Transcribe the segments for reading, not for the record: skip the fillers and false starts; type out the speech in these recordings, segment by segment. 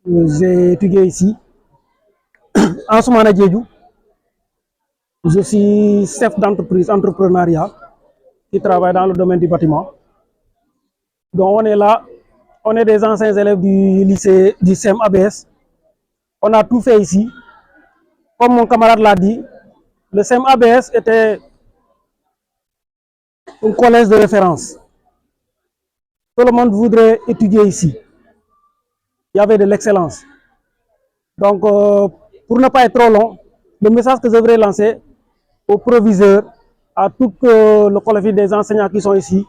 J'ai étudié ici. En ce moment, je suis chef d'entreprise entrepreneuriat qui travaille dans le domaine du bâtiment. Donc on est là, on est des anciens élèves du lycée du CEM ABS. On a tout fait ici. Comme mon camarade l'a dit, le CEM ABS était un collège de référence. Tout le monde voudrait étudier ici. Il y avait de l'excellence. Donc, pour ne pas être trop long, le message que je voudrais lancer aux proviseurs, à tout le collectif des enseignants qui sont ici,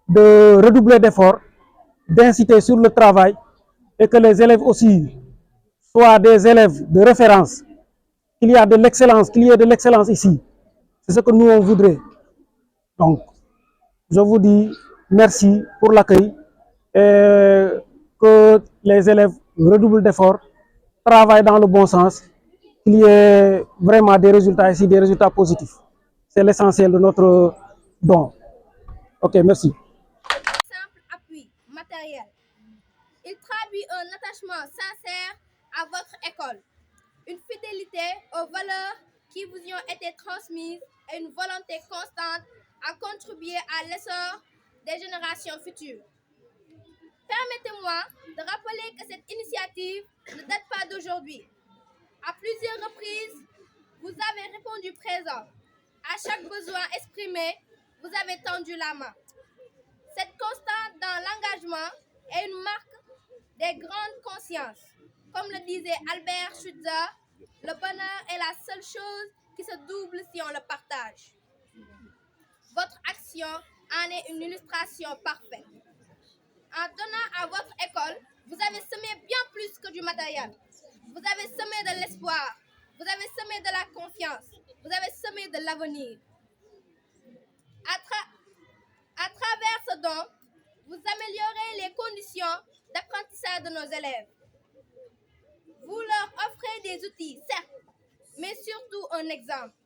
de redoubler d'efforts, d'inciter sur le travail et que les élèves aussi soient des élèves de référence, qu'il y ait de l'excellence ici. C'est ce que nous on voudrait. Donc, je vous dis merci pour l'accueil et que les élèves redoublent d'efforts, travaillent dans le bon sens, qu'il y ait vraiment des résultats ici, des résultats positifs. C'est l'essentiel de notre don. Ok, merci. Simple appui matériel. Il traduit un attachement sincère à votre école, une fidélité aux valeurs qui vous y ont été transmises et une volonté constante à contribuer à l'essor des générations futures. Permettez-moi de rappeler que cette initiative ne date pas d'aujourd'hui. À plusieurs reprises, vous avez répondu présent. À chaque besoin exprimé, vous avez tendu la main. Cette constante dans l'engagement est une marque des grandes consciences. Comme le disait Albert Schweitzer, le bonheur est la seule chose qui se double si on le partage. Votre action en est une illustration parfaite. En donnant à votre école, vous avez semé bien plus que du matériel. Vous avez semé de l'espoir, vous avez semé de la confiance, vous avez semé de l'avenir. À travers ce don, vous améliorez les conditions d'apprentissage de nos élèves. Vous leur offrez des outils, certes, mais surtout un exemple.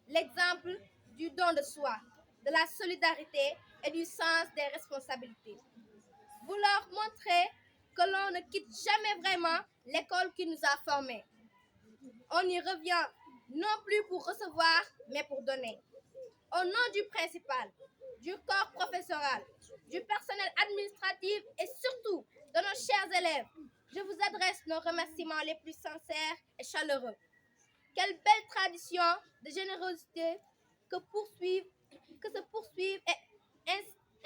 L'exemple du don de soi, de la solidarité et du sens des responsabilités. Vous leur montrez que l'on ne quitte jamais vraiment l'école qui nous a formés. On y revient non plus pour recevoir, mais pour donner. Au nom du principal, du corps professoral, du personnel administratif et surtout de nos chers élèves, je vous adresse nos remerciements les plus sincères et chaleureux. Quelle belle tradition de générosité que se poursuivent et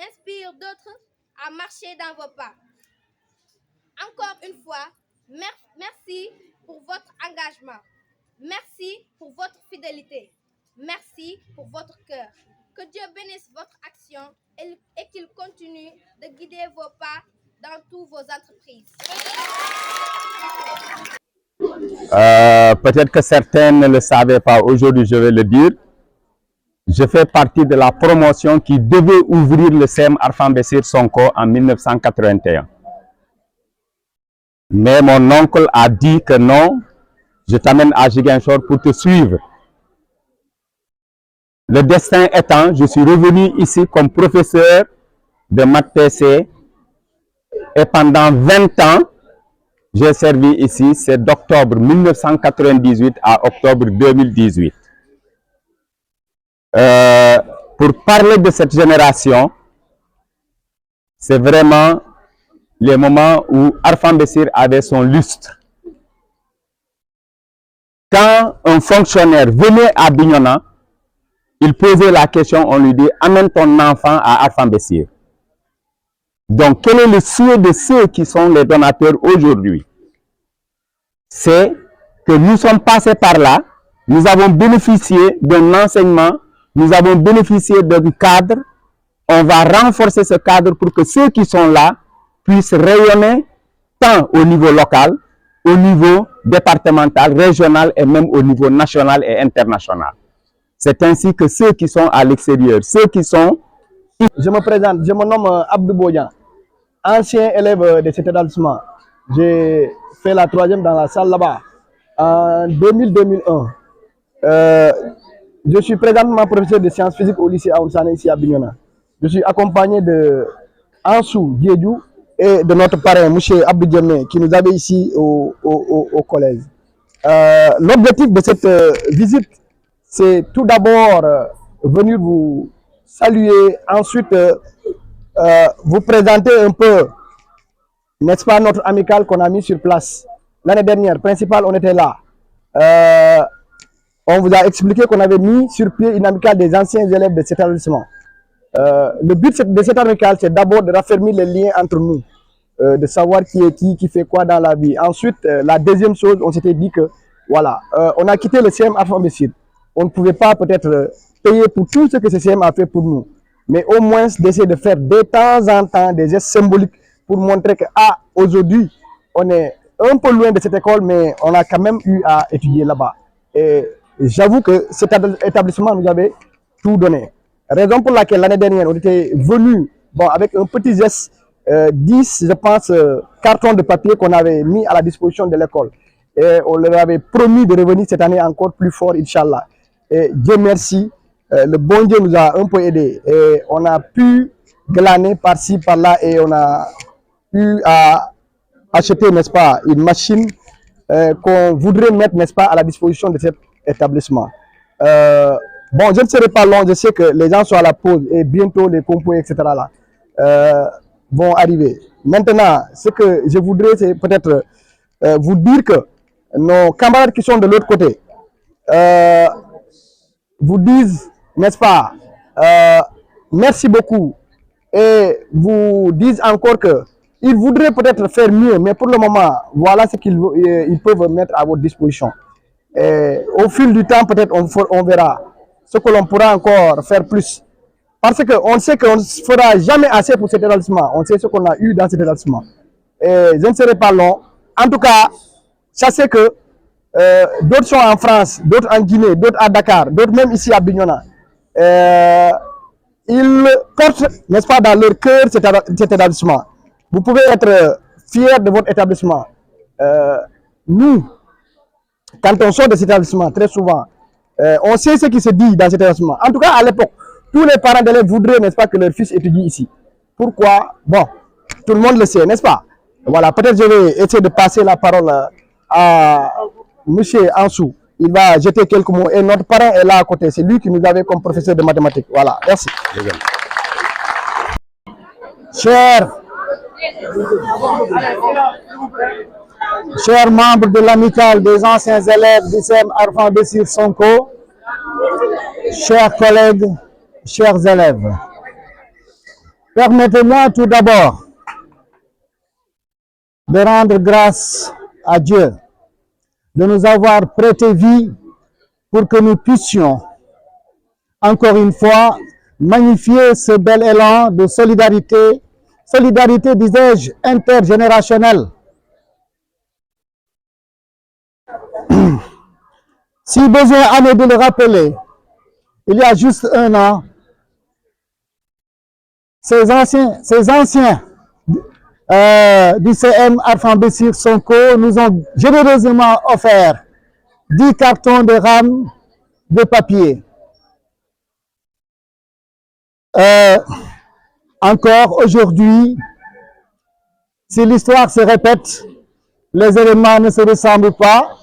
inspire d'autres à marcher dans vos pas. Encore une fois, merci pour votre engagement. Merci pour votre fidélité. Merci pour votre cœur. Que Dieu bénisse votre action et qu'il continue de guider vos pas dans toutes vos entreprises. Peut-être que certains ne le savaient pas, aujourd'hui je vais le dire. Je fais partie de la promotion qui devait ouvrir le CEM Arfan Bessir Sonko en 1981. Mais mon oncle a dit que non, je t'amène à Ziguinchor pour te suivre. Le destin étant, je suis revenu ici comme professeur de maths PC et pendant 20 ans, j'ai servi ici, c'est d'octobre 1998 à octobre 2018. Pour parler de cette génération, c'est vraiment les moments où Arfan Bessir avait son lustre. Quand un fonctionnaire venait à Bignona, il posait la question, on lui dit « Amène ton enfant à Arfan Bessir ». Donc, quel est le souhait de ceux qui sont les donateurs aujourd'hui? C'est que nous sommes passés par là, nous avons bénéficié d'un enseignement, nous avons bénéficié d'un cadre, on va renforcer ce cadre pour que ceux qui sont là puissent rayonner tant au niveau local, au niveau départemental, régional et même au niveau national et international. C'est ainsi que ceux qui sont à l'extérieur, ceux qui sont... Je me présente, je me nomme Abdou Boyan, ancien élève de cet établissement. J'ai fait la 3e dans la salle là-bas en 2000-2001. Je suis présentement professeur de sciences physiques au lycée Aoun Sané ici à Bignona. Je suis accompagné de Ansou Diédiou et de notre parrain, M. Abdou Djemé, qui nous avait ici au collège. L'objectif de cette visite, c'est tout d'abord venir vous saluer, ensuite vous présenter un peu, n'est-ce pas, notre amicale qu'on a mis sur place. L'année dernière, principal, on était là. On vous a expliqué qu'on avait mis sur pied une amicale des anciens élèves de cet établissement. Le but de cette amicale, c'est d'abord de raffermir les liens entre nous, de savoir qui est qui fait quoi dans la vie. Ensuite, la deuxième chose, on s'était dit que, voilà, on a quitté le CM Arfan Bessir. On ne pouvait pas peut-être payer pour tout ce que ce CM a fait pour nous, mais au moins d'essayer de faire de temps en temps des gestes symboliques pour montrer que, aujourd'hui, on est un peu loin de cette école, mais on a quand même eu à étudier là-bas. Et j'avoue que cet établissement nous avait tout donné. Raison pour laquelle l'année dernière, on était venu avec un petit geste, 10, je pense, cartons de papier qu'on avait mis à la disposition de l'école. Et on leur avait promis de revenir cette année encore plus fort, Inch'Allah. Et Dieu merci, le bon Dieu nous a un peu aidés. Et on a pu glaner par-ci, par-là, et on a pu acheter, n'est-ce pas, une machine qu'on voudrait mettre, n'est-ce pas, à la disposition de cet établissement. Bon, je ne serai pas long, je sais que les gens sont à la pause et bientôt les compos, etc. là, vont arriver. Maintenant, ce que je voudrais, c'est peut-être vous dire que nos camarades qui sont de l'autre côté vous disent, n'est-ce pas, merci beaucoup, et vous disent encore que ils voudraient peut-être faire mieux, mais pour le moment, voilà ce qu'ils peuvent mettre à votre disposition. Et au fil du temps, peut-être on verra ce que l'on pourra encore faire plus. Parce qu'on sait qu'on ne fera jamais assez pour cet établissement. On sait ce qu'on a eu dans cet établissement. Et je ne serai pas long. En tout cas, sachez que d'autres sont en France, d'autres en Guinée, d'autres à Dakar, d'autres même ici à Bignona. Ils portent, n'est-ce pas, dans leur cœur cet établissement. Vous pouvez être fiers de votre établissement. Nous, quand on sort de cet établissement, très souvent, on sait ce qui se dit dans cet établissement. En tout cas, à l'époque, tous les parents d'élèves voudraient, n'est-ce pas, que leur fils étudie ici. Pourquoi? Bon, tout le monde le sait, n'est-ce pas? Voilà, peut-être je vais essayer de passer la parole à M. Ansou. Il va jeter quelques mots. Et notre parent est là à côté. C'est lui qui nous avait comme professeur de mathématiques. Voilà, merci. Chers membres de l'amicale des anciens élèves du CM Arfan Bessir Sonko, chers collègues, chers élèves, permettez-moi tout d'abord de rendre grâce à Dieu de nous avoir prêté vie pour que nous puissions, encore une fois, magnifier ce bel élan de solidarité, disais-je, intergénérationnelle. Si besoin en est de le rappeler, il y a juste un an, ces anciens du CM Arfan Bessir Sonko nous ont généreusement offert 10 cartons de rames de papier. Encore aujourd'hui, si l'histoire se répète, les éléments ne se ressemblent pas.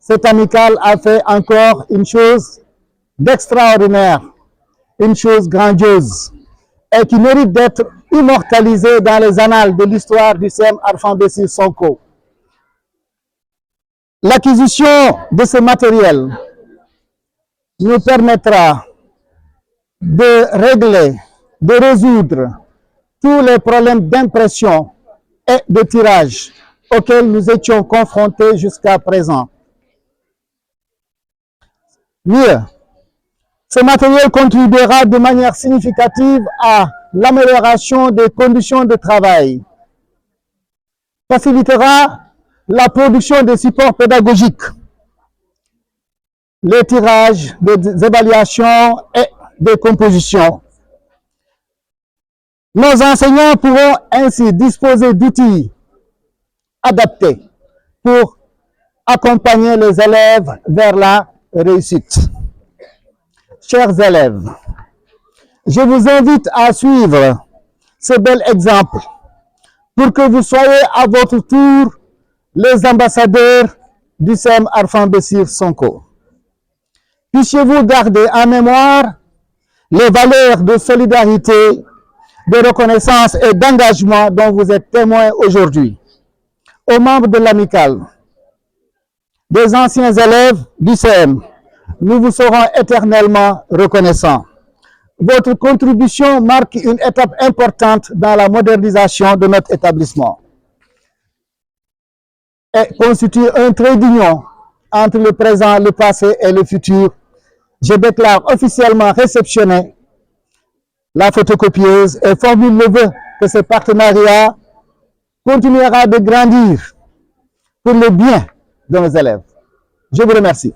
Cette amicale a fait encore une chose d'extraordinaire, une chose grandiose, et qui mérite d'être immortalisée dans les annales de l'histoire du CM Arfan Bessir Sonko. L'acquisition de ce matériel nous permettra de régler, de résoudre tous les problèmes d'impression et de tirage auxquels nous étions confrontés jusqu'à présent. Mieux, ce matériel contribuera de manière significative à l'amélioration des conditions de travail, facilitera la production de supports pédagogiques, les tirages, des évaluations et des compositions. Nos enseignants pourront ainsi disposer d'outils adaptés pour accompagner les élèves vers la réussite. Chers élèves, je vous invite à suivre ce bel exemple pour que vous soyez à votre tour les ambassadeurs du CEM Arfan Bessir Sonko. Puissiez-vous garder en mémoire les valeurs de solidarité, de reconnaissance et d'engagement dont vous êtes témoins aujourd'hui. Aux membres de l'amicale, des anciens élèves du CEM, nous vous serons éternellement reconnaissants. Votre contribution marque une étape importante dans la modernisation de notre établissement et constitue un trait d'union entre le présent, le passé et le futur. Je déclare officiellement réceptionné la photocopieuse et formule le vœu que ce partenariat continuera de grandir pour le bien de nos élèves. Je vous remercie.